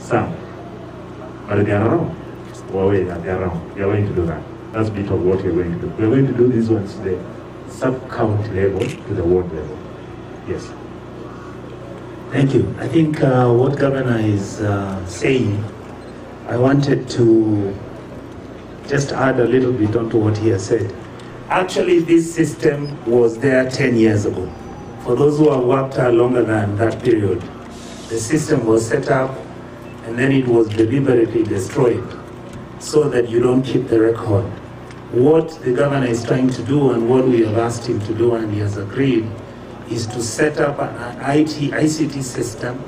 some. But they are wrong. Huawei, they are wrong. We are going to do that. That's a bit of what we are going to do. We are going to do these ones to the sub-county level, to the ward level. Yes. Thank you. I think what Governor is saying, I wanted to just add a little bit onto what he has said. Actually, this system was there 10 years ago. For those who have worked longer than that period, the system was set up and then it was deliberately destroyed so that you don't keep the record. What the governor is trying to do and what we have asked him to do, and he has agreed, is to set up an ICT system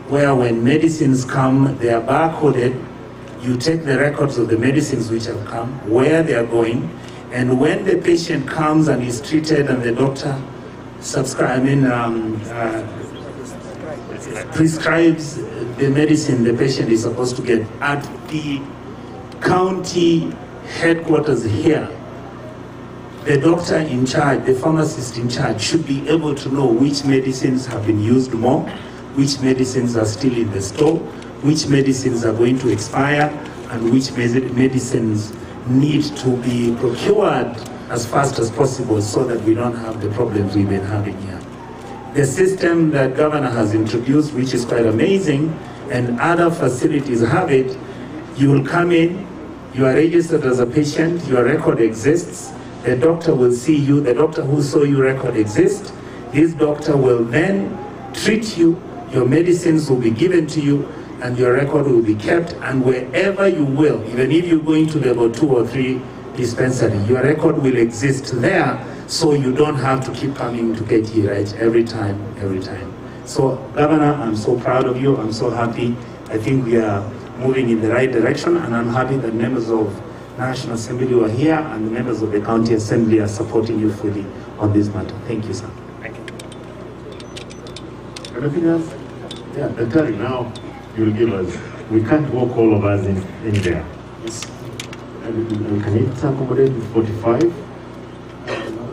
where when medicines come, they are barcoded. You take the records of the medicines which have come, where they are going, and when the patient comes and is treated and the doctor prescribes the medicine the patient is supposed to get at the county headquarters here, the doctor in charge, the pharmacist in charge, should be able to know which medicines have been used more, which medicines are still in the store, which medicines are going to expire, and which medicines need to be procured as fast as possible so that we don't have the problems we've been having here. The system that Governor has introduced, which is quite amazing, and other facilities have it, you will come in, you are registered as a patient, your record exists, the doctor will see you, the doctor who saw your record exists, this doctor will then treat you, your medicines will be given to you, and your record will be kept, and wherever you will, even if you're going to level 2 or 3 dispensary, your record will exist there, so you don't have to keep coming to get here, right, every time. So, Governor, I'm so proud of you, I'm so happy. I think we are moving in the right direction, and I'm happy that members of National Assembly who are here and the members of the County Assembly are supporting you fully on this matter. Thank you, sir. Thank you. Anything else? Yeah, Daktari, now you'll give us, we can't walk all of us in there. Yes. And can it accommodate with 45?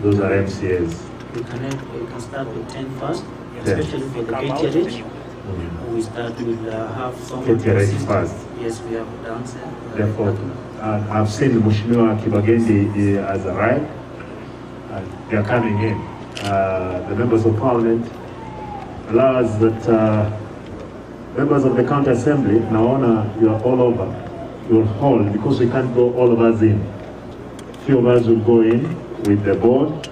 Those are MCAs. We can start with 10 first, especially for the KTRH. We start with have some KTRH first. Yes, we have dance. Therefore, I've seen Mheshimiwa Kibagendi has arrived. They are coming in. The members of Parliament allow us that members of the County Assembly, now you are all over, you will hold because we can't go all of us in. Few of us will go in with the board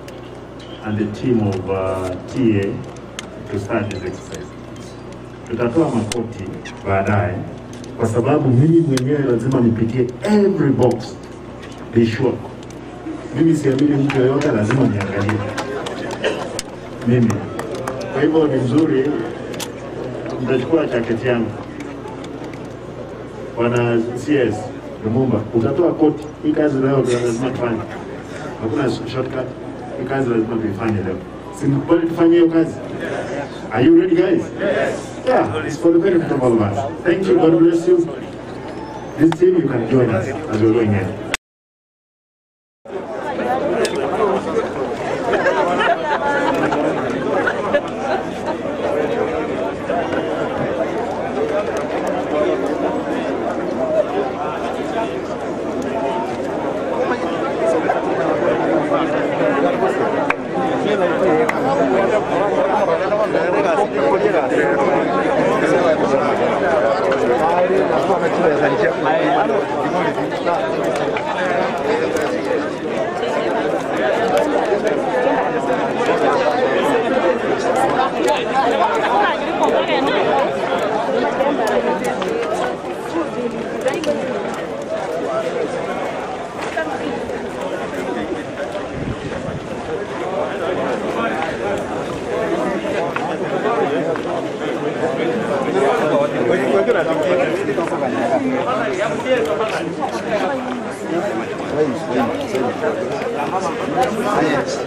and the team of TA to start this exercise. Tutatoa makoti baadaye kwa sababu mimi mwenyewe lazima nipitie every box be sure. Mimi siamini mtu yoyote, lazima niangalie mimi. Kwa hivyo ni nzuri mtachukua jaketi yangu. Bwana CS Lumumba, utatoa koti. Hii kazi leo lazima tufanye. Hakuna shortcut. Hii kazi lazima tuifanye leo. Simkubali tufanye hiyo kazi. Are you ready, guys? Yes. Yeah, it's for the benefit of all of us. Thank you, God bless you. This team, you can join us as we're going in.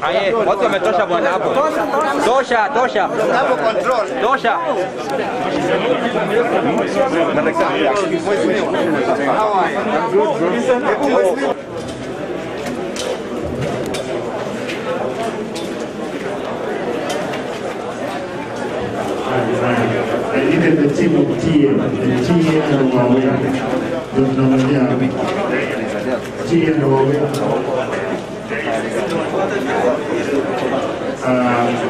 Aye, watu wametosha bwana hapo. Tosha. Hapo control. Tosha. even the team of TA and Huawei,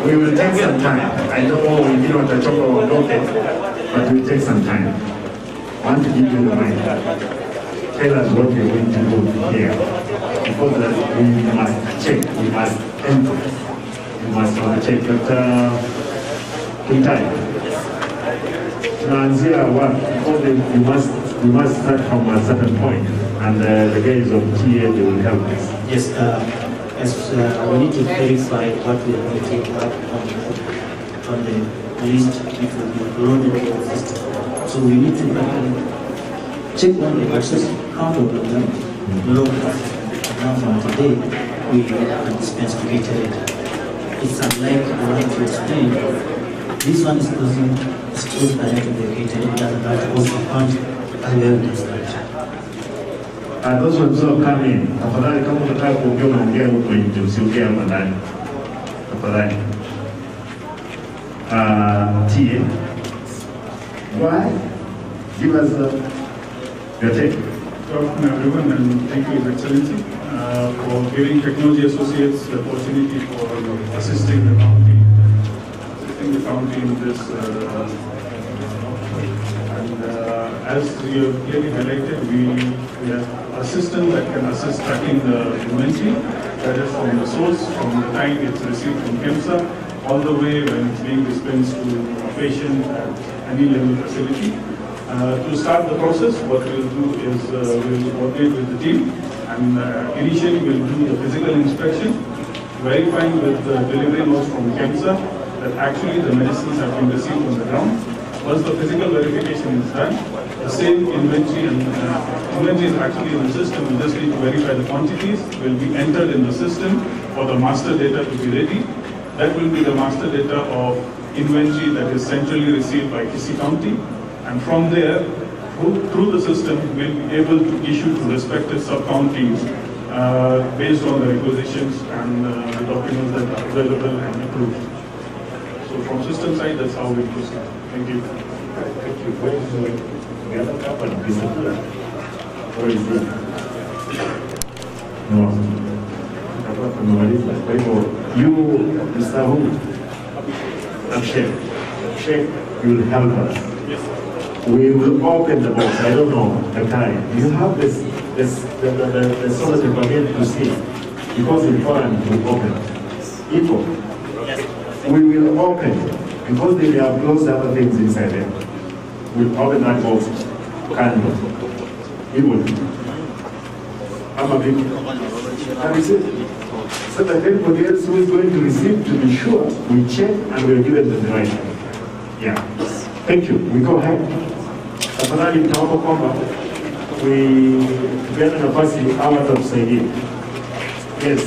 we will take some time. I know we did not talk about local, but we'll take some time. I want to give you the mic. Tell us what you're going to do here. Because we must check, we must enter. We must check that time. Tunaanzia what? Because we must start from a certain point, and the guys of TA they will help us. Yes, as we need to verify what we are going to take up on the list before we load it in the system. So we need to check on the access count of them, load it. Now from today, we can dispense to it. It's unlike I want to explain. This one is closing directly located in other that also count as well as that. Those ones who come in, tafadhali kama unataka kuongea unaongea huko nje, usiongee hapa ndani. Tafadhali. TA. Why? Give us your take. Good afternoon, everyone, and thank you, His Excellency, for giving Technology Associates the opportunity for assisting the county in this. As you have clearly highlighted, we have a system that can assist tracking the inventory, that is from the source, from the time it's received from KEMSA, all the way when it's being dispensed to a patient at any level facility. To start the process, what we'll do is we'll coordinate with the team, and initially we'll do the physical inspection, verifying with the delivery notes from KEMSA that actually the medicines have been received on the ground. Once the physical verification is done, the same inventory and inventory is actually in the system. We just need to verify the quantities, will be entered in the system for the master data to be ready. That will be the master data of inventory that is centrally received by Kisi County. And from there, through the system, we'll be able to issue to respective sub-counties based on the requisitions and the documents that are available and approved. So from system side, that's how we proceed. Thank you. Thank you. Where is the other company? Where is it? No. You, Mr. Hu, and Sheikh, you will help us. Yes. We will open the box. I don't know the time. You have the solution again to see, because in foreign we open. Info. Yes. We will open, because they have closed other things inside there. We'll open that box. Candle. Evil. I'm a big. Have you seen? So that everybody else who is going to receive, to be sure, we check and we'll give them the right. Yeah. Thank you. We go ahead. Tafadhali mtaomba kwamba tupeane nafasi hawa watatusaidia. Yes.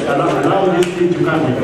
Allow this thing to come in.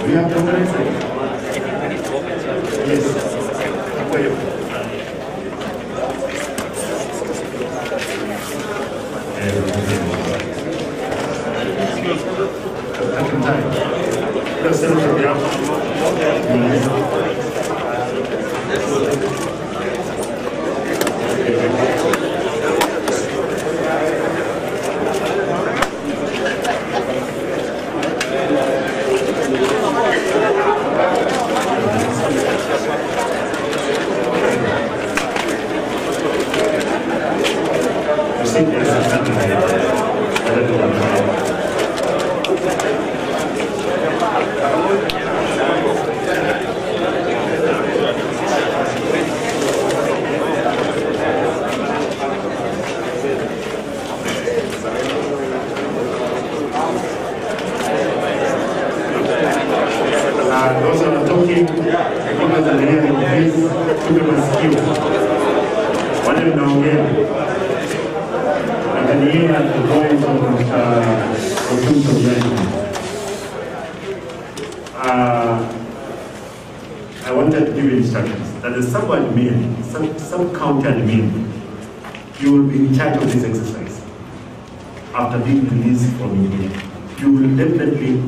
We have to yes. those who are talking, because of the hearing, please keep them askew. Wale mnaongea. Angalia the voice of truth of judgment. I wanted to give you instructions that as sub-admin, sub-county admin, you will be in charge of this exercise. After being released from India, you will definitely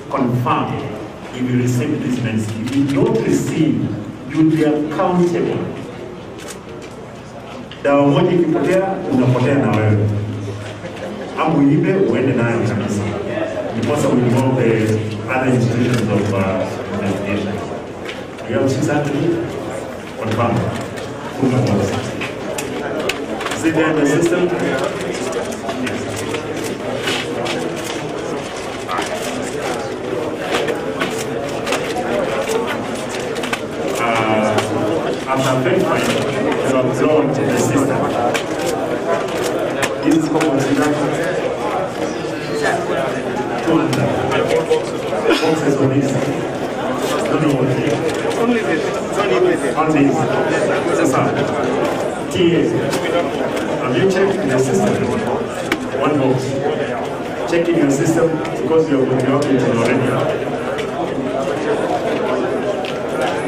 confirm if you receive this medicine. If you don't receive, you will be accountable. Dawa moja ikipotea, unapotea na wewe. Amu ibe, uende nayo kabisa. Because we involve the other institutions of investigation. You have 600? Confirm. Is it there in the system? Yes. After verifying, you upload the system. This is called consideration. 200 boxes on this. Only this. Only this. TA. Have you checked the system? One box. Check in your system because you're updated already.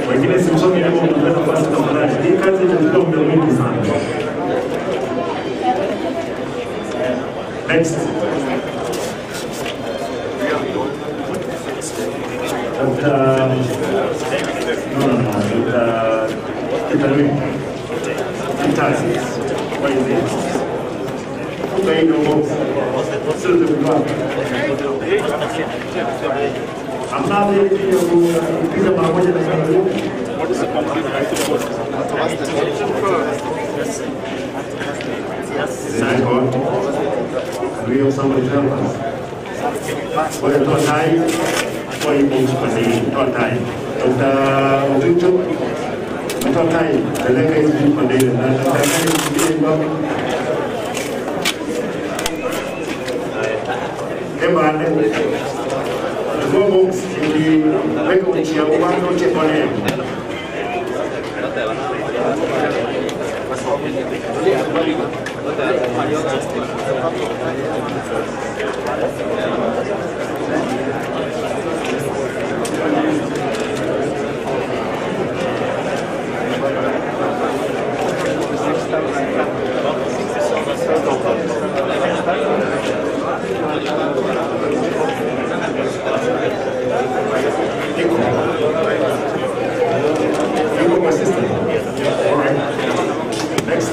Wengine simsomi leo unapenda basi na mwanadamu. Hii kazi inachukua muda mwingi sana. Next. I'm not able to pick up my budget. What is the complete right of we have somebody tell us? What is not time? What is not time? Not time. The letter is being contained. Vamos y luego un chico cuando te pone. Next.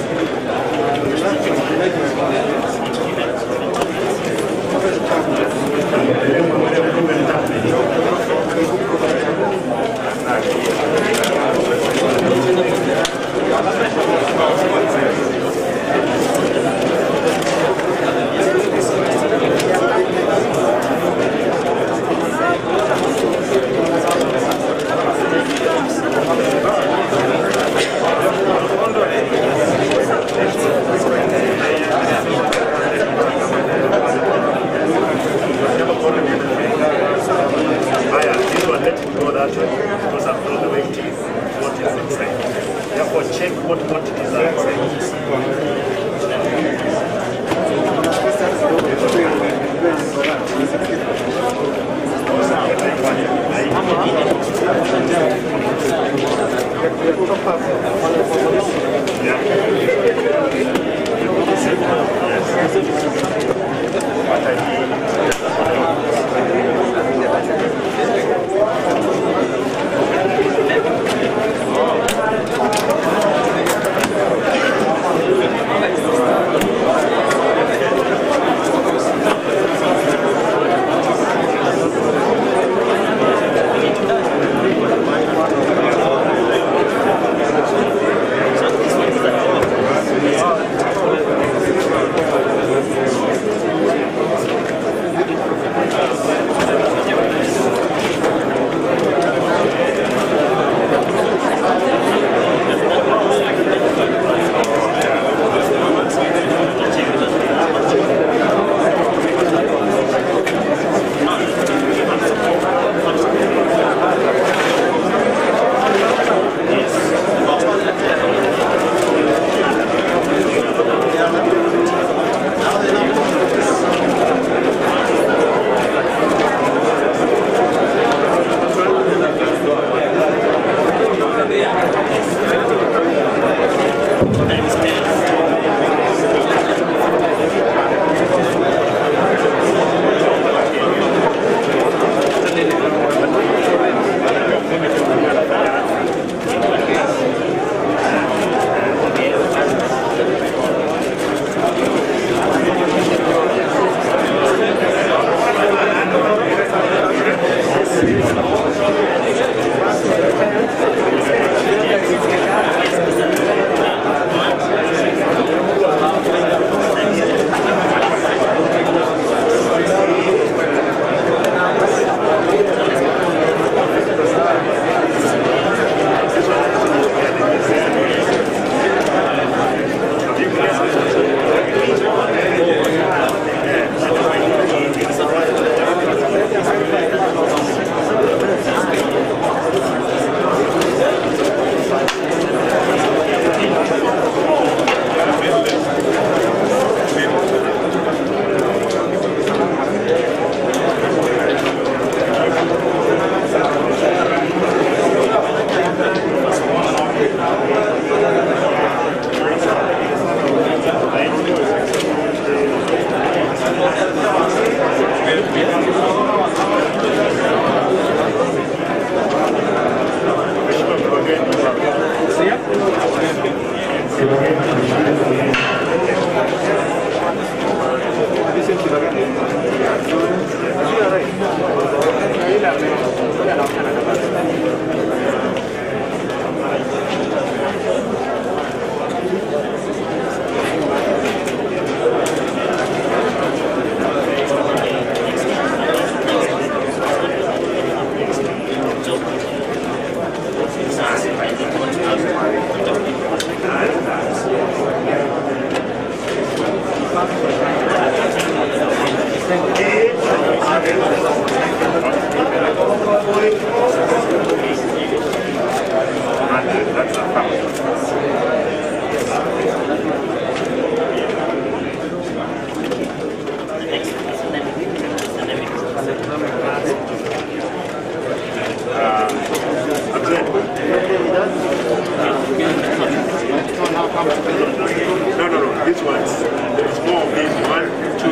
Which ones? There's more of these. 1, 2,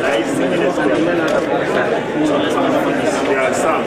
nice. There are some.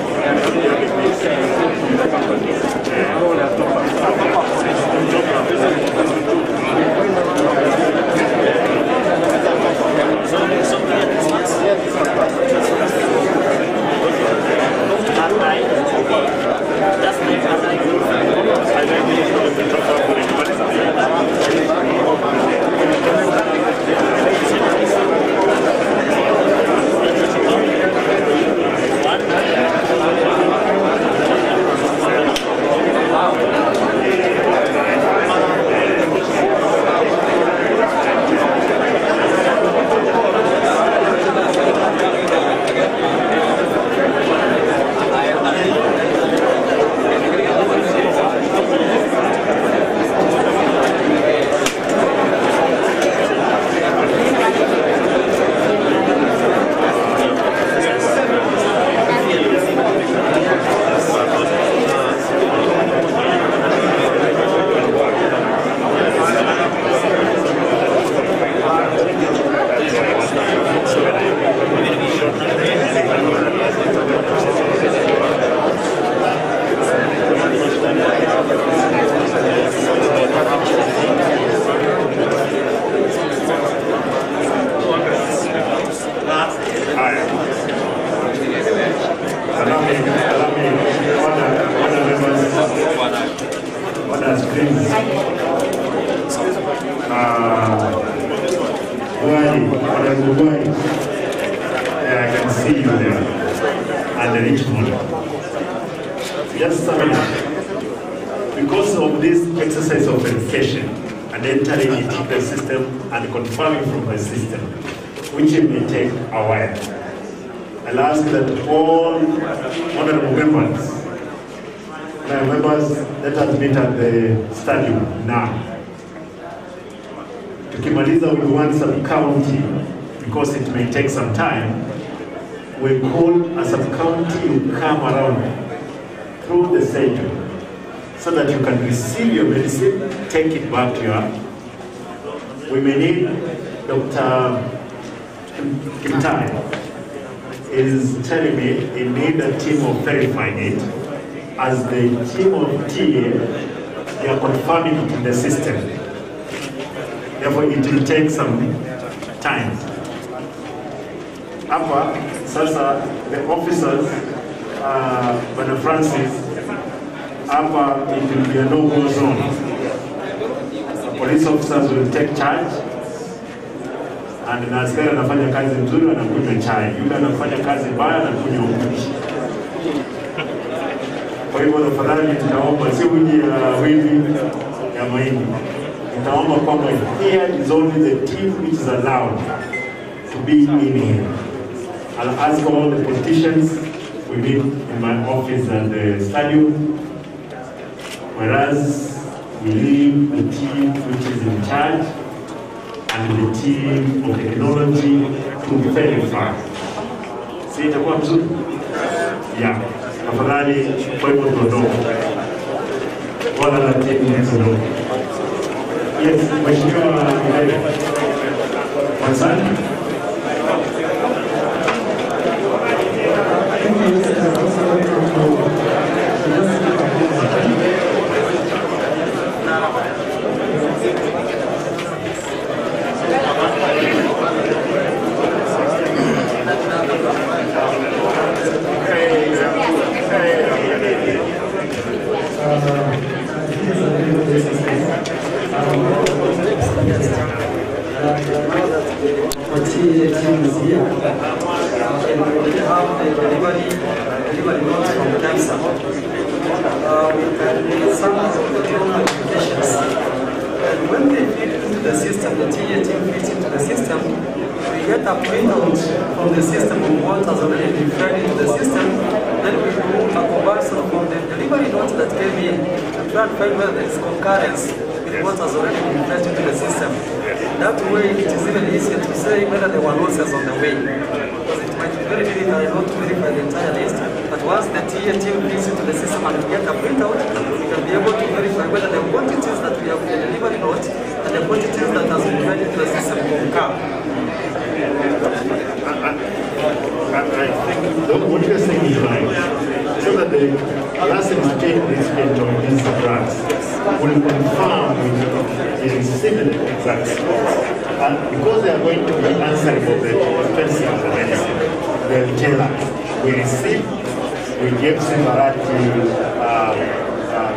I can see you there, and the Richmond. Just a minute. Because of this exercise of verification and entering into the system and confirming from the system, which may take a while, I'll ask that all honorable members, let us meet at the stadium now. Tukimaliza with one sub-county, because it may take some time, we call a sub-county to come around through the center so that you can receive your medicine, take it back to your... We may need Dr. Kimtai is telling me he need a team of verifying it. As the team of TA, they are confirming it in the system. Therefore, it will take some time. Hapa, sasa, the officers, Bwana Francis, hapa, it will be a no-go zone. Police officers will take charge, and na askari anafanya kazi nzuri, anakunywa chai. Yule anafanya kazi mbaya, anakunywa uji. Kwa hivyo tafadhali nitaomba si uji ya wimbi ya mahindi. Nitaomba kwamba here is only the team which is allowed to be in here. I'll ask all the politicians we meet in my office at the stadium, whereas we leave the team which is in charge and the team of technology to verify. See, itakuwa mzuri? Yeah. Tafadhali kwa hivyo tuondoke. Wala la timu tuondoke. Yes, Mheshimiwa Mgeni. Asante. is here, and we already have the delivery notes from the cancer. And some of the drone applications. And when they feed into the system, the TA team feeds into the system, we get a printout from the system of what has already been fed into the system. Then we do a comparison from the delivery notes that came in to try to find whether there is concurrence with what has already been fed into the system. That way, it is even easier to say whether there were losses on the way. Because it might be very difficult not to verify the entire list. But once the TA team feeds into the system and we get a printout, we can be able to verify whether the quantities that we have in the delivery note and the quantities that has been fed into the system concur. I think what you're saying is right. So that the plastic recipient of these drugs will confirm the recipient drugs. And because they are going to be answering for the expenses of the medicine, they will tell us, we receive, we give Arati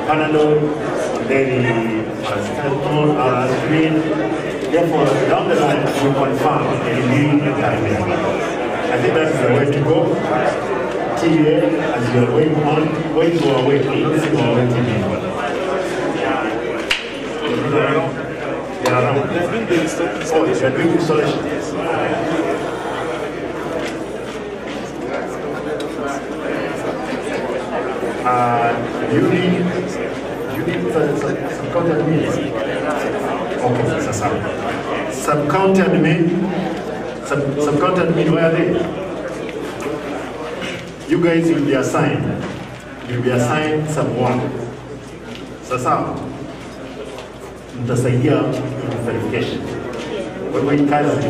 Panadol, then paracetamol, aspirin. Therefore, down the line, we confirm the need and time. I think that's the way to go. TA, as you're going on, going to our way, increasing our way TV. Oh, you're doing installation. You need some content means. Okay, that's some content means. Some content mean, where are they? You guys will be assigned. You'll be assigned some work. Sasa, mtasaidia verification. Wewe kazi,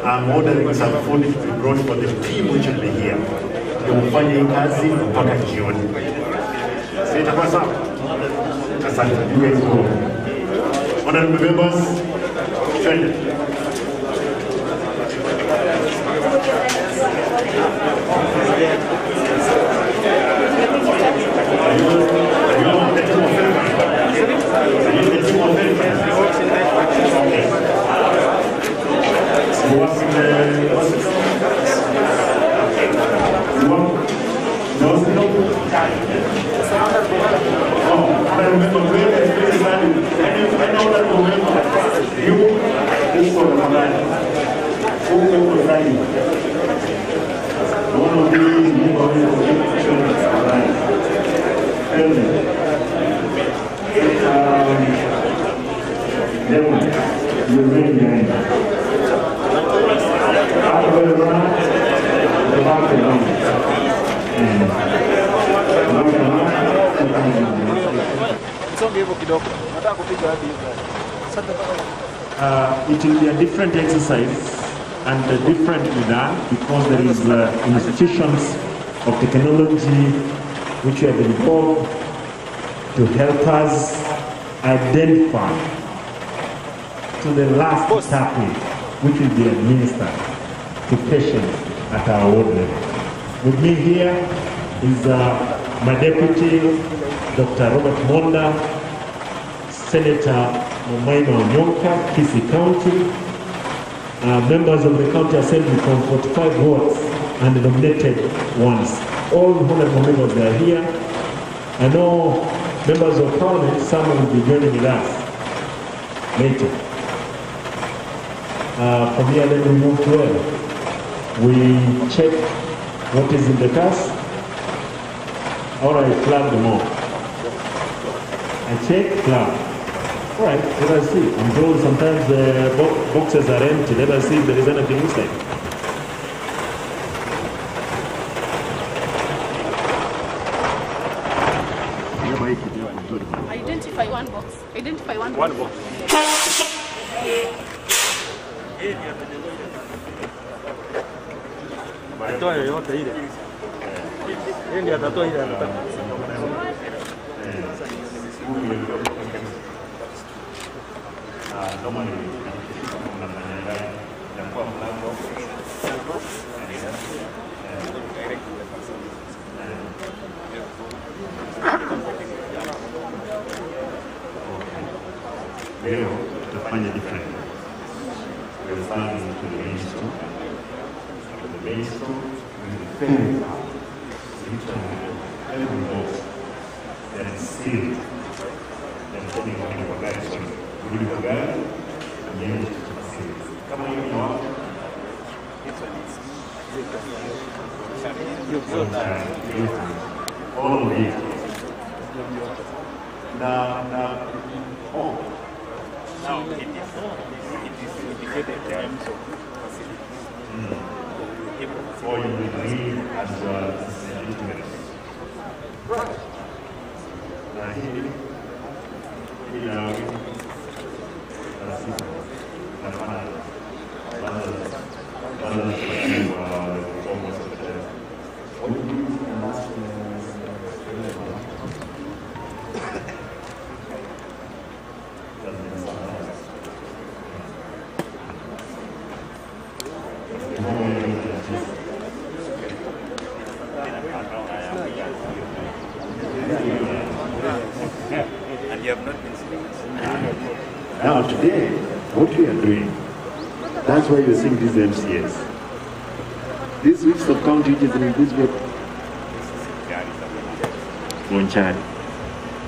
I'm ordering some food to be brought for the team which will be here. Ndio mfanye hii kazi mpaka jioni. Sasa itakuwa sawa? Asante. You guys go. Honorable members, trend. It will be a different exercise and differently done because there is institutions of technology which have been involved to help us identify to the last tablet which will be administered to patients at our ward level. With me here is my deputy, Dr. Robert Monda, Senator Momaima Onyonka, Kisii County, members of the County Assembly from 45 wards and the nominated ones. All honorable members are here. I know members of Parliament, some will be joining with us later. From here, then we move to where? We check what is in the task. All right, flag them all. I check, flag. All right, let us see. I'm told sometimes the boxes are empty. Let us see if there is anything inside. Identify one box. Identify one box. One box. Atoa yoyote ile. Yeye ndiye atatoa ile anataka. Leo tutafanya different. We'll start to the ministry. Mexico, every box, then still, then taking on your guys, really well, and then to see. Come on, you know. All of it. Now, oh. Now it is indicated terms of facility. Or you will read as well as implement. Right. And you have not been sleeping. Now today, what we are doing, that's why you're seeing these MCAs. These weeks of county is in this way. Monchari.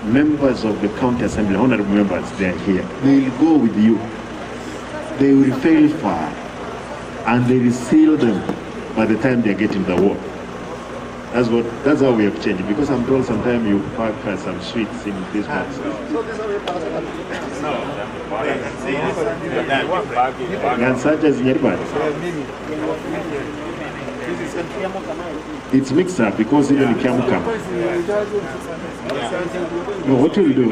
Members of the county assembly, honorable members, they are here. They will go with you. They will fail far, and they will seal them by the time they get in the war. That's how we have changed. Because I'm told sometimes you pack some sweets in this box. And such as it's mixed up because even the camel come. No, what will you do?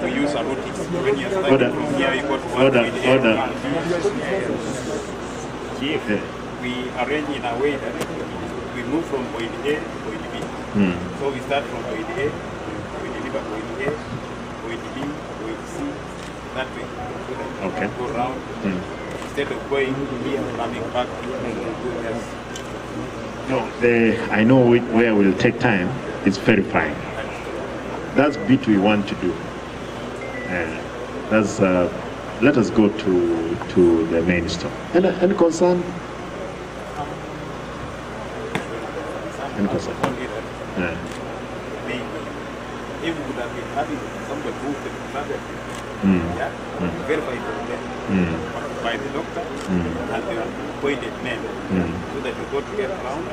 We use Arati. When you're starting from here, you got we arrange in a way that we move from point A to point B. So we start from point A, we deliver point A, point B, point C, that way. So that we go round. Instead of going here and coming back. No, I know where we'll take time. It's verifying. That's bit we want to do. Let us go to the main store. Any concern? Any concern? Yeah. If we would have been having somebody who could travel, verified by the doctor and the appointed men, so that we go to get around,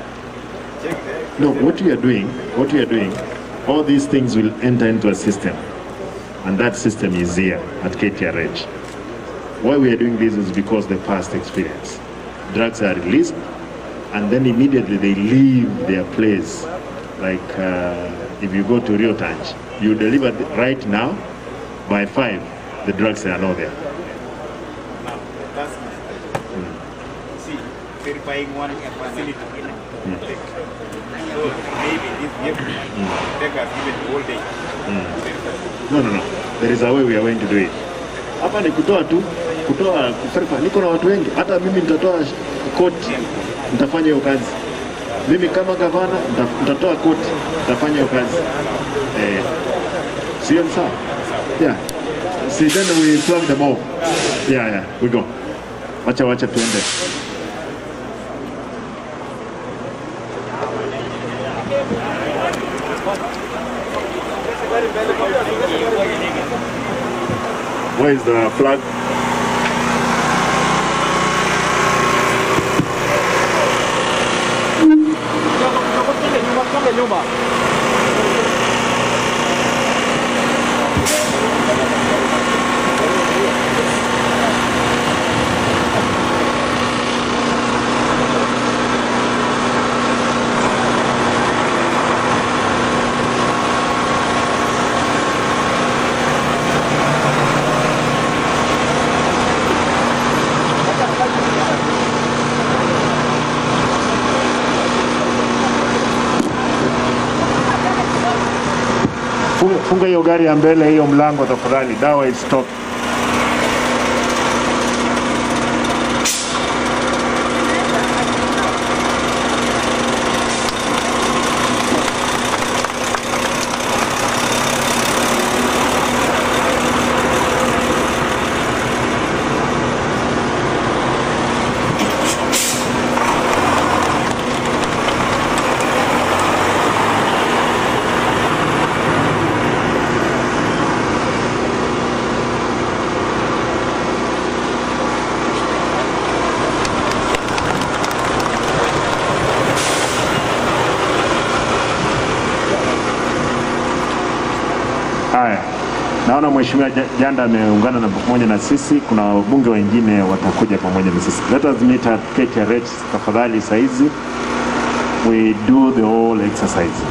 check there. No, what we are doing, all these things will enter into a system, and that system is here at KTRH. Why we are doing this is because the past experience. Drugs are released, and then immediately they leave their place. Like if you go to Rio Tanch, you deliver right now, by 5, the drugs are not there. Now, that's see, verifying one facility. So maybe this gift take us even the whole day. No. There is a way we are going to do it. Hapa ni kutoa kuferpa. Niko na watu wengi. Hata mimi nitatoa koti, nitafanya hiyo kazi. Mimi kama gavana nitatoa koti, nitafanya hiyo kazi. Sio sawa? Yeah. See, then we plug them off. Yeah, we go. Wacha tuende. Where is the flag? Funga hiyo gari ya mbele, hiyo mlango tafadhali, dawa is stop. Naona Mheshimiwa Janda ameungana na pamoja na sisi. Kuna wabunge wengine watakuja pamoja na sisi. Let us meet at KTRH tafadhali saizi. We do the whole exercise.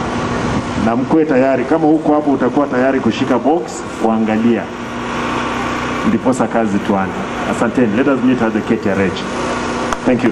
Na mkue tayari, kama huko hapo utakuwa tayari kushika box kuangalia. Ndiposa kazi tuanze. Asanteni. Let us meet at the KTRH. Thank you.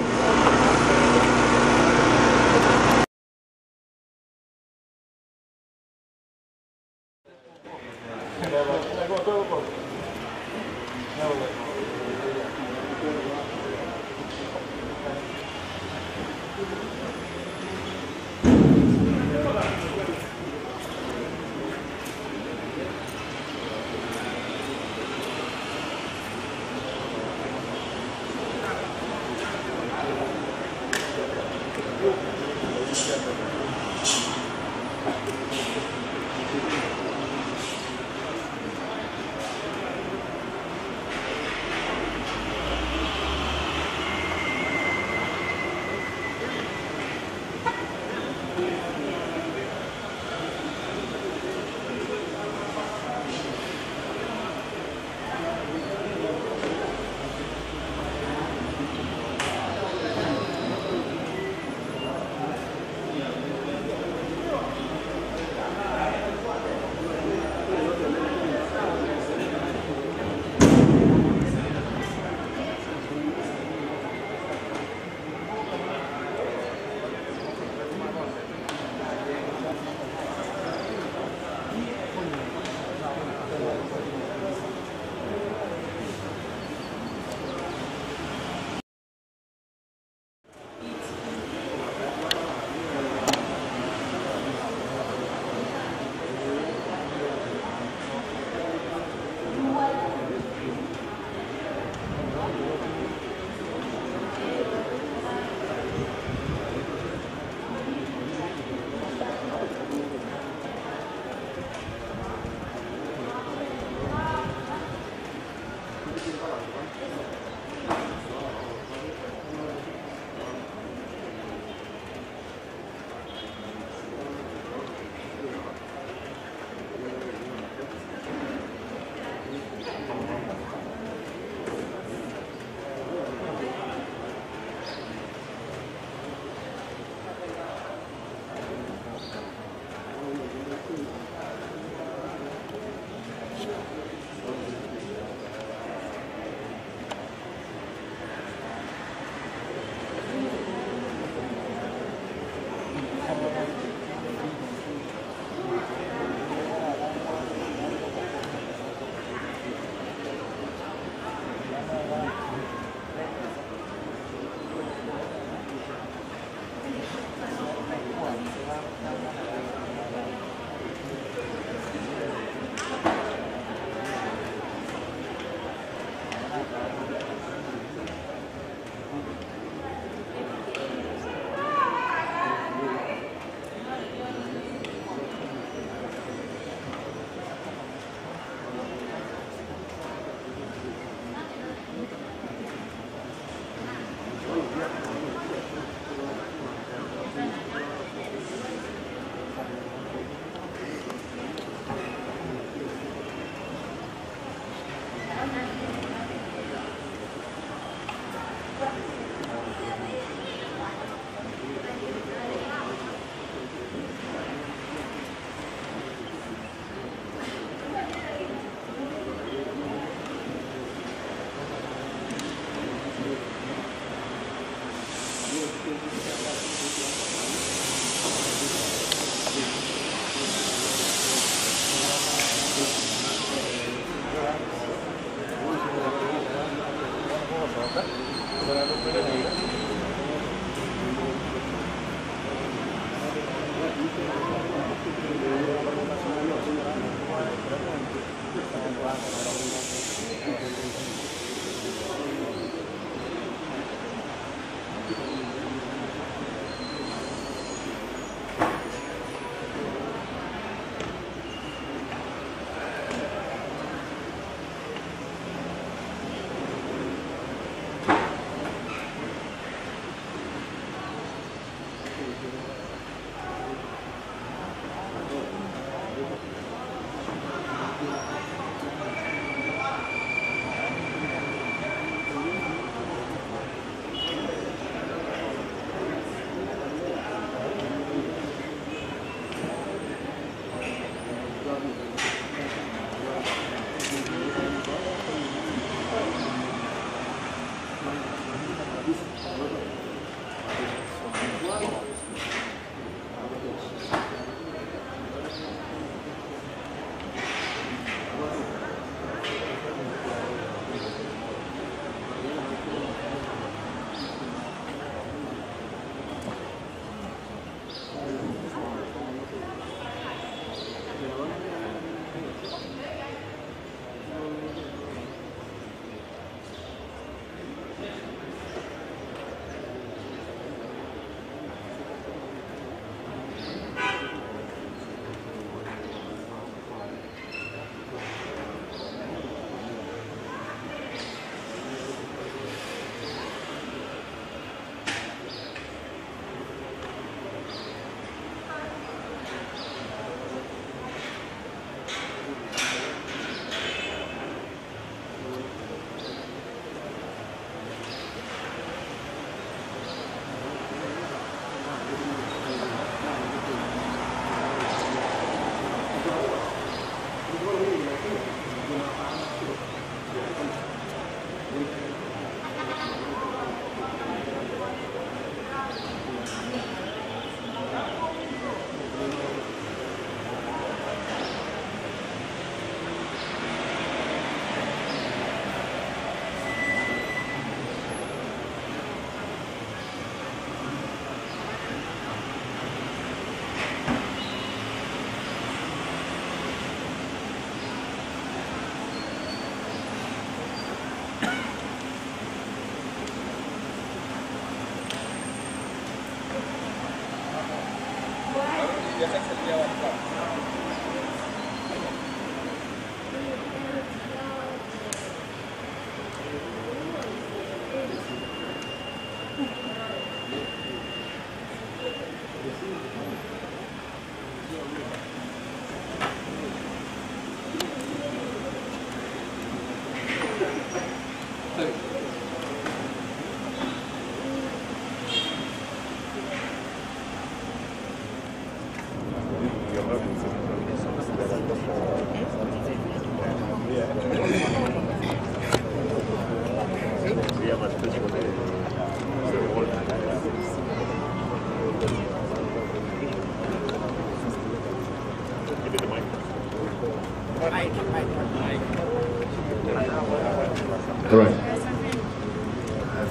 All right.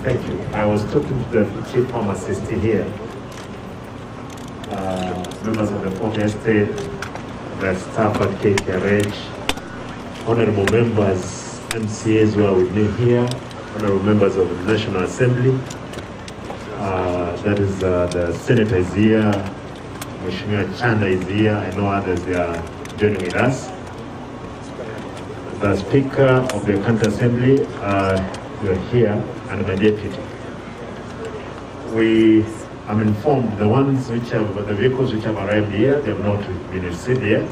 Thank you. I was talking to the chief pharmacist here, members of the Port Estate, the staff at KKRH, honorable members, MCAs who are with me here, honorable members of the National Assembly, that is the Senator is here, Mheshimiwa Chanda is here, I know others they are joining with us. The Speaker of the County Assembly, you are here, and the Deputy. I'm informed the vehicles which have arrived here, they have not been received yet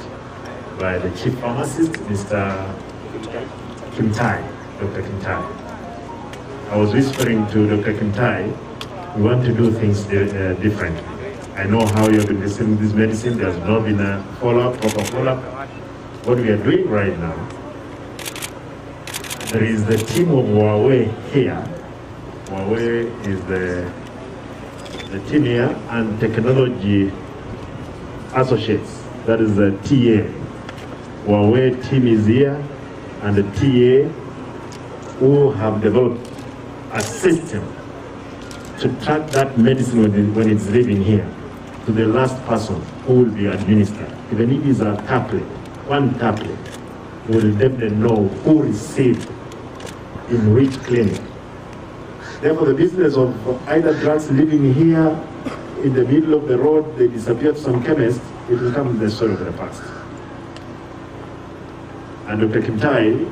by the Chief Pharmacist, Mr. Kimtai, Dr. Kimtai. I was whispering to Dr. Kimtai, we want to do things differently. I know how you have been receiving this medicine, there's not been a follow-up, proper follow-up. What we are doing right now, there is the team of Huawei here. Huawei is the team here, and Technology Associates, that is the TA. Huawei team is here, and the TA who have developed a system to track that medicine when it's leaving here to the last person who will be administered. Even if it's a tablet, one tablet, we will definitely know who received in which clinic. Therefore, the business of either drugs living here in the middle of the road, they disappear to some chemist, it will become the story of the past. And Dr. Kimtai,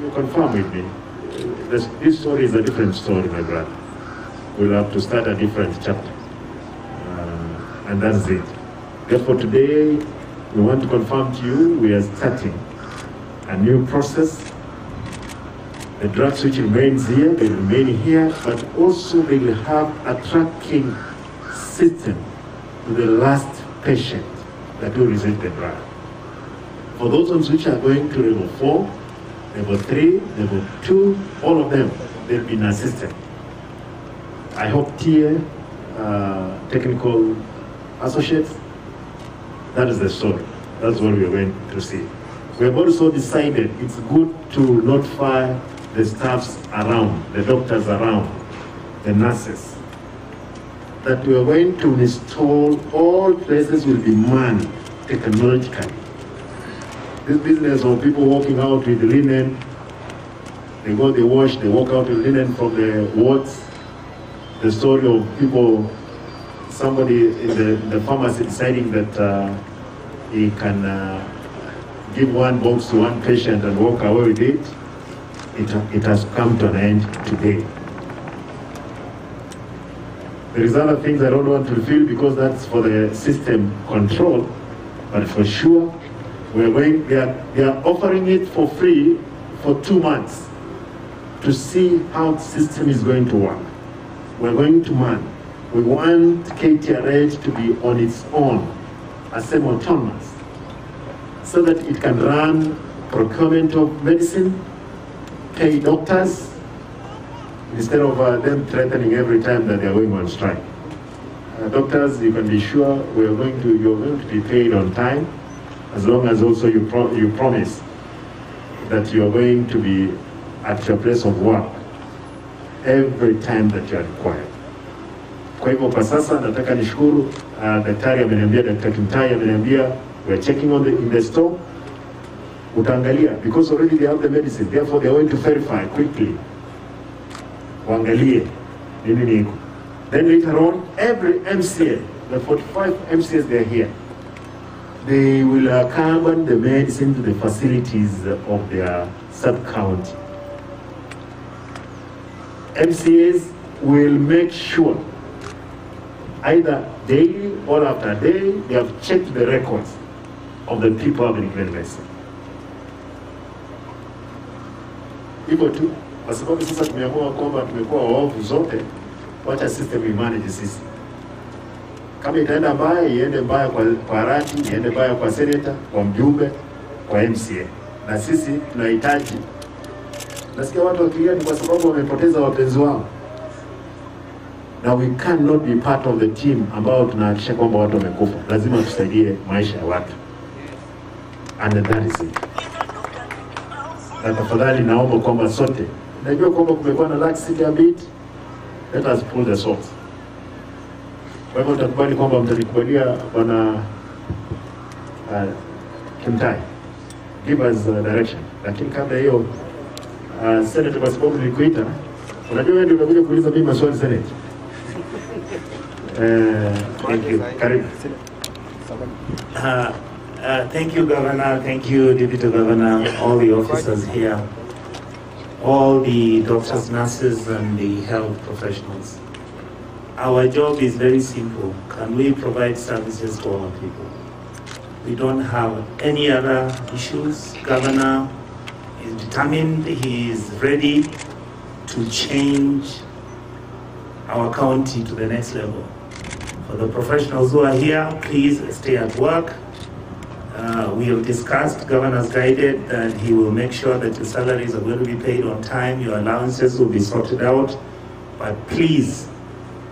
you confirm with me, this story is a different story, my brother. We'll have to start a different chapter. And that's it. Therefore, today, we want to confirm to you, we are starting a new process. The drugs which remains here, they remain here, but also they will have a tracking system to the last patient that will receive the drug. For those ones which are going to level 4, level 3, level 2, all of them, they'll be in a system. I hope TA, technical associates, that is the story. That's what we are going to see. We have also decided it's good to notify the staffs around, the doctors around, the nurses, that we are going to install, all places will be manned technologically. This business of people walking out with linen, they go, they wash, they walk out with linen from the wards. The story of people, somebody in the pharmacy deciding that he can give one box to one patient and walk away with it. It has come to an end today. There is other things I don't want to reveal because that's for the system control, but for sure, they are offering it for free for 2 months to see how the system is going to work. We're going to man. We want KTRH to be on its own, as semi-autonomous, so that it can run procurement of medicine, pay doctors, instead of them threatening every time that they are going on strike. Doctors, you can be sure you're going to be paid on time, as long as also you promise that you're going to be at your place of work every time that you are required. Kwa hivyo kwa sasa nataka nishukuru daktari ameniambia, Dr. Kimtai ameniambia, we're checking in the store. Utaangalia, because already they have the medicine, therefore they are going to verify quickly. Waangalie nini niko. Then later on, every MCA the 45 MCAs they are here, they will accompany the medicine to the facilities of their sub-county. MCAs will make sure either daily or after day, they have checked the records of the people who have been given medicine. Hivyo tu, kwa sababu sasa tumeamua kwamba tumekuwa waovu zote, wacha system imanage sisi. Kama itaenda mbaya, iende mbaya kwa Arati, iende mbaya kwa senator, kwa mjumbe, kwa MCA. Na sisi tunahitaji. Nasikia watu wakilia ni kwa sababu wamepoteza wapenzi wao. Na we cannot be part of the team ambao tunahakikisha kwamba watu wamekufa. Lazima tusaidie maisha ya watu. And that is it. Na tafadhali naomba kwamba sote, najua kwamba kumekuwa na laxity a bit, let us pull the socks. Kwa hivyo utakubali kwamba mtanikubalia bwana Kimtai, give us direction. Lakini kabla hiyo, Senator, kwa sababu nilikuita, unajua wewe ndio umekuja kuuliza mimi maswali Senate. Thank you. Karibu. Thank you, Governor. Thank you, Deputy Governor, all the officers here, all the doctors, nurses, and the health professionals. Our job is very simple. Can we provide services to our people? We don't have any other issues. Governor is determined, he is ready to change our county to the next level. For the professionals who are here, please stay at work. We have discussed, Governor's guided that he will make sure that your salaries are going to be paid on time, your allowances will be sorted out. But please,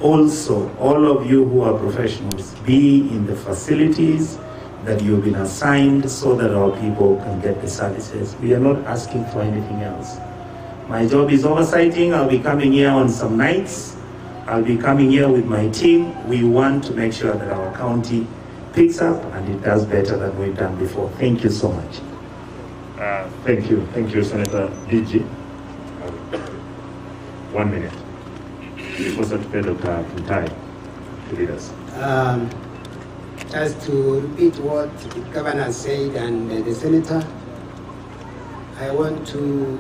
also, all of you who are professionals, be in the facilities that you've been assigned so that our people can get the services. We are not asking for anything else. My job is oversighting. I'll be coming here on some nights. I'll be coming here with my team. We want to make sure that our county picks up and it does better than we've done before. Thank you so much. Thank you, Senator DG. 1 minute. Before Secretary Dr. Kintai to lead us. Just to repeat what the Governor said and the Senator, I want to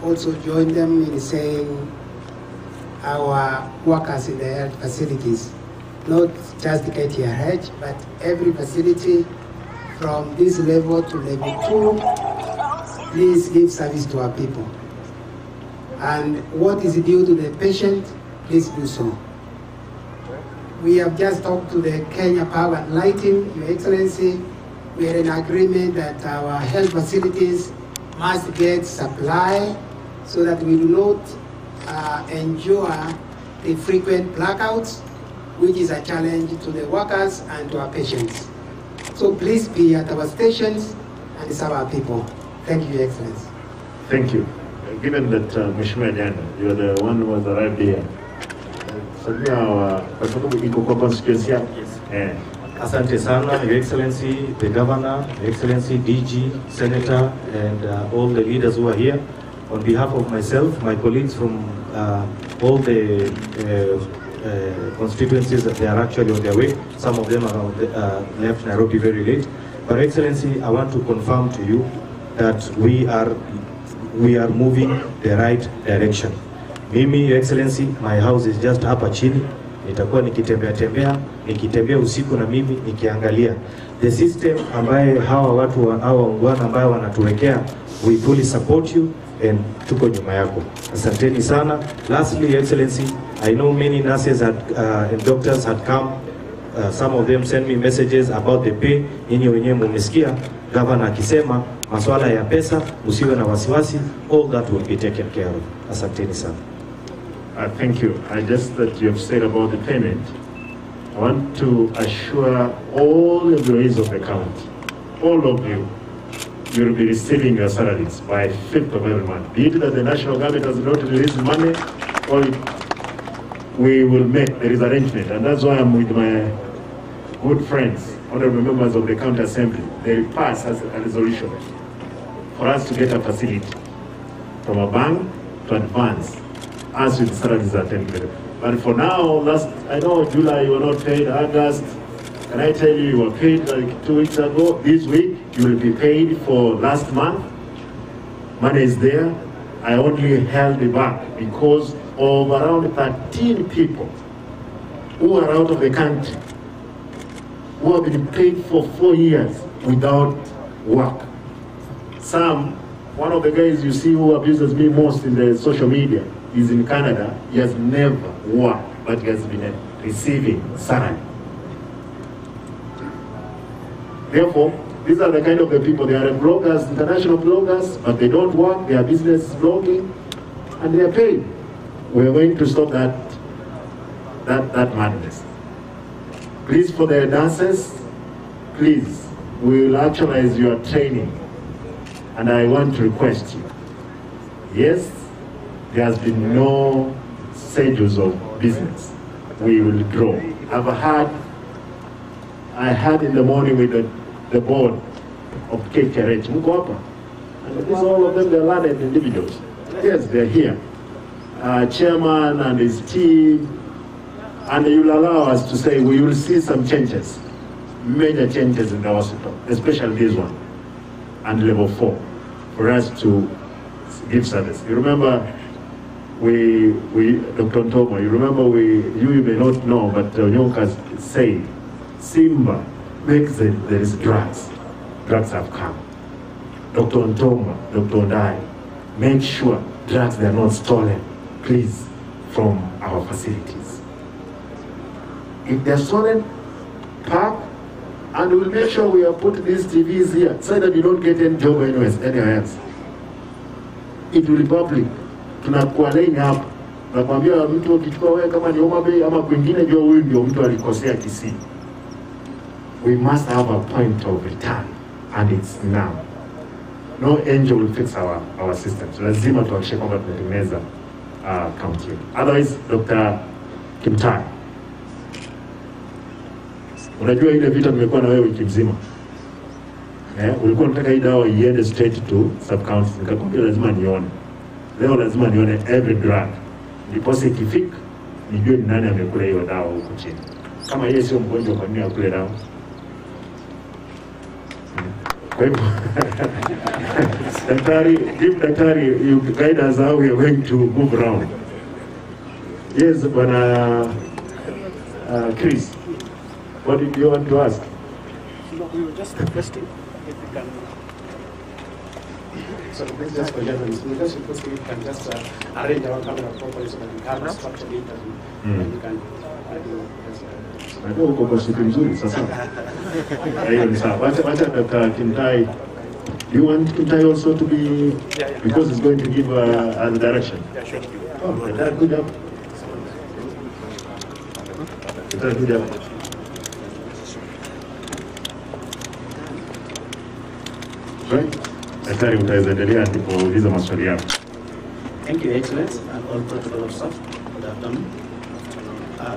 also join them in saying our workers in the health facilities, not just the KTRH, but every facility from this level to level 2, please give service to our people. And what is due to the patient, please do so. We have just talked to the Kenya Power and Lighting, Your Excellency. We are in agreement that our health facilities must get supply so that we do not endure the frequent blackouts, which is a challenge to the workers and to our patients. So please be at our stations and serve our people. Thank you, Your Excellency. Thank you. Given that Mheshimiwa Jana, you are the one who was arrived here. Kwa sababu iko kwa constituency yako. Yes. Asante sana, Your Excellency, the Governor, Your Excellency, DG, Senator, and all the leaders who are here. On behalf of myself, my colleagues from all the constituencies, they are actually on their way. Some of them are left Nairobi very late. But Excellency, I want to confirm to you that we are moving the right direction. Mimi, Your Excellency, my house is just hapa chini. Nitakuwa nikitembea usiku na mimi nikiangalia the system ambaye hawa ungwana ambaye wanatuwekea. We fully support you and tuko nyuma yako. Asanteni sana. Lastly, Your Excellency, I know many nurses and doctors had come. Some of them sent me messages about the pay. Nyinyi wenyewe mmesikia Governor akisema masuala ya pesa, usiwe na wasiwasi, all that will be taken care of. Asanteni sana. Thank you. I just that you have said about the payment, I want to assure all employees of the county, all of you, you will be receiving your salaries by 5th of every month. Be it that the national government has not released money, or we will make, there is arrangement. And that's why I'm with my good friends, honorable members of the county assembly. They pass as a resolution for us to get a facility from a bank to advance us with salaries are 10 million. But for now, I know July you were not paid, August. Can I tell you were paid like 2 weeks ago? This week you will be paid for last month. Money is there. I only held it back because of around 13 people who are out of the country, who have been paid for 4 years without work. One of the guys you see who abuses me most in the social media is in Canada. He has never worked, but he has been receiving salary. Therefore, these are the kind of the people, they are bloggers, international bloggers, but they don't work, they are business blogging, and they are paid. We're going to stop that madness. Please, for the dancers, please, we will actualize your training. And I want to request you, yes, there has been no stages of business. We will grow. I had in the morning with the board of KTRH, and these all of them, they're learned individuals. Yes, they're here. Chairman and his team, and you will allow us to say we will see some changes, major changes in the hospital, especially this one, and level 4, for us to give service. You remember, Dr. Ntomo, you remember you may not know, but Nyonkas said, Simba makes there is drugs. Drugs have come. Dr. Ntomo, Dr. Ndai, make sure drugs they are not stolen, please, from our facilities. If they're stolen, park, and we'll make sure we have put these TVs here so that you don't get any job anywhere else. It will be public. Tunakuwa line hapa. Nakwambia mtu ukichukua wewe kama ni Homa Bay ama kwingine jua huyu ndio mtu alikosea Kisii. We must have a point of return, and it's now. No angel will fix our systems. Lazima tuhakikishe kwamba tunatengeneza county. Otherwise, Dr. Kimtai, unajua ile vita nimekuwa na wewe wiki mzima. Ulikuwa unataka hii dawa iende straight to sub-county. Nikakwambia lazima nione. Leo lazima nione every drug. Ndiposa ikifika, nijue ni nani amekula hiyo dawa huko chini. Kama yeye sio mgonjwa, kwa nini akule dawa? Kwa hivyo, Daktari, you guide us how we are going to move around. Yes, Bwana Chris, what did you want to ask? No, we were just requesting if we can. So this is just for journalists. We just request if we can just arrange our camera properly so that we can structure it and we can do Najua uko kwa siku nzuri sasa. Hiyo ni sawa. Wacha Dr. Kimtai. Do you want Kimtai also to be, because it's going to give a direction? Yeah, sure. Oh, good job. Good job. Right. Daktari, utaendelea kuuliza maswali yako. Thank you, Excellency, and all protocol staff. Good afternoon.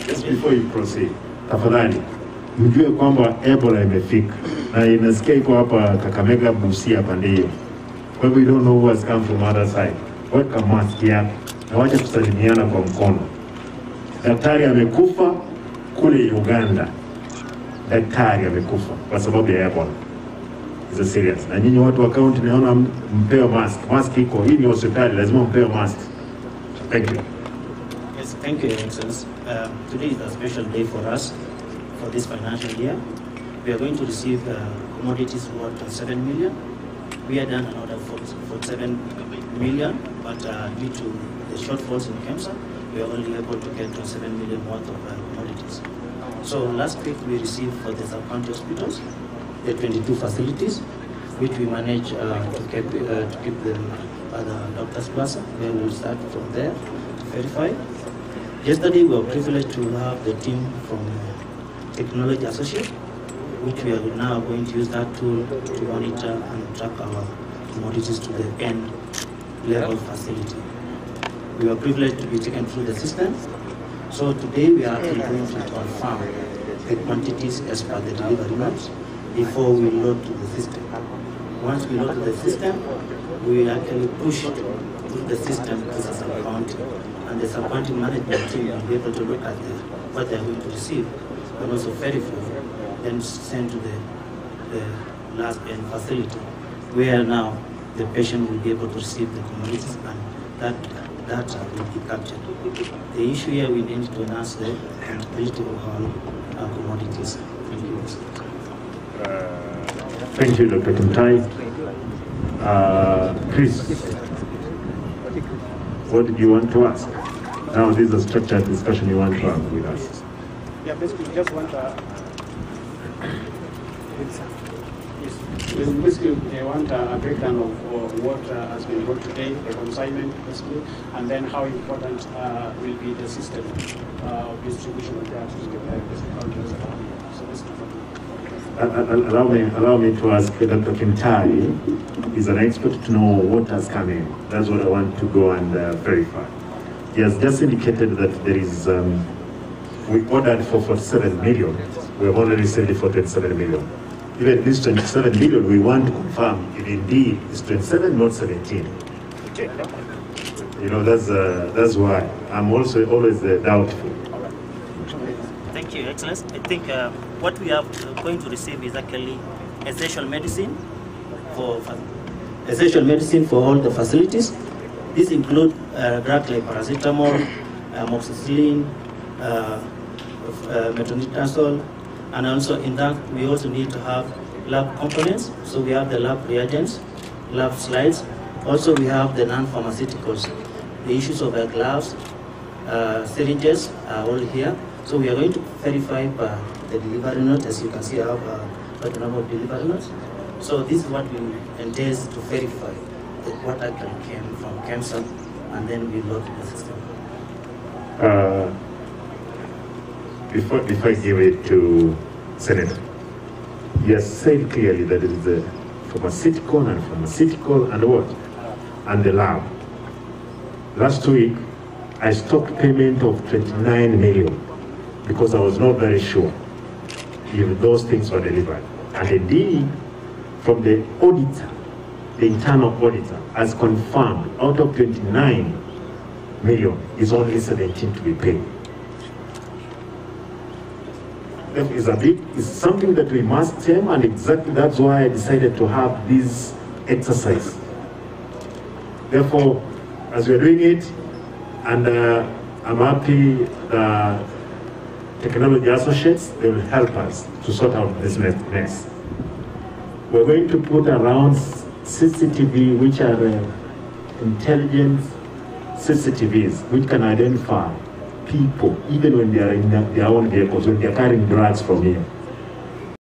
Just before you proceed, tafadhali mjue kwamba Ebola imefika na inasikia iko hapa Kakamega, Busia pande hiyo. Kwa hivyo you don't know who has come from other side. Weka mask yako na wacha kusalimiana kwa mkono. Daktari amekufa kule Uganda. Daktari amekufa kwa sababu ya Ebola. It's a serious. Na nyinyi watu wa county naona mpewe mask. Mask iko, hii ni hospitali, lazima mpewe mask. Thank you. Yes, thank you, Excellency. Today is a special day for us for this financial year. We are going to receive commodities worth 7 million. We had done an order for 7 million, but due to the shortfalls in KEMSA, we are only able to get 7 million worth of commodities. So last week we received for the sub-county hospitals, the 22 facilities, which we managed to keep the Doctors Plaza, where we will start from there to verify. Yesterday we were privileged to have the team from Technology Associate, which we are now going to use that tool to monitor and track our commodities to the end level facility. We were privileged to be taken through the system. So today we are actually going to confirm the quantities as per the delivery notes before we load to the system. Once we load to the system, we will actually push through the system to the sub-county and the sub-county management team will be able to look at what they're going to receive, and also verify, then send to the last end facility, where now the patient will be able to receive the commodities, and that data will be captured. The issue here, we need to enhance the accountability of our commodities. Thank you. Thank you, Dr. Kimtai. Chris, what did you want to ask? Now this is a structured discussion you want to have with us. Yeah, basically just want basically I want a breakdown of what has been brought today, the consignment basically, and then how important will be the system of distribution of drugs to the so this allow me to ask Dr. Kimtai. Is an expert to know what has come in. That's what I want to go and verify. He has just indicated that there is, we ordered for 47 million. We have only received it for 27 million. Even this 27 million, we want to confirm if indeed it's 27, not 17. You know, that's why I'm also always doubtful. Thank you, Excellency. I think what we are going to receive is actually essential medicine for all the facilities. These include drugs like paracetamol, amoxicillin, metronidazole, and also in that we also need to have lab components. So we have the lab reagents, lab slides. Also we have the non-pharmaceuticals. The issues of gloves, syringes are all here. So we are going to verify the delivery note. As you can see, I have quite a number of delivery notes. So this is what we entails to verify what actually came from cancer, and then we load the system. Before I give it to Senator, he has said clearly that it is the pharmaceutical and what? And the lab. Last week, I stopped payment of 29 million because I was not very sure if those things were delivered. And indeed, from the auditor, the internal auditor has confirmed out of 29 million is only 17 to be paid. It's something that we must tame, and exactly that's why I decided to have this exercise. Therefore, as we're doing it, and I'm happy Technology Associates, they will help us to sort out this mess. We're going to put around CCTV, which are intelligent CCTVs, which can identify people, even when they are in their own vehicles, when they are carrying drugs from here.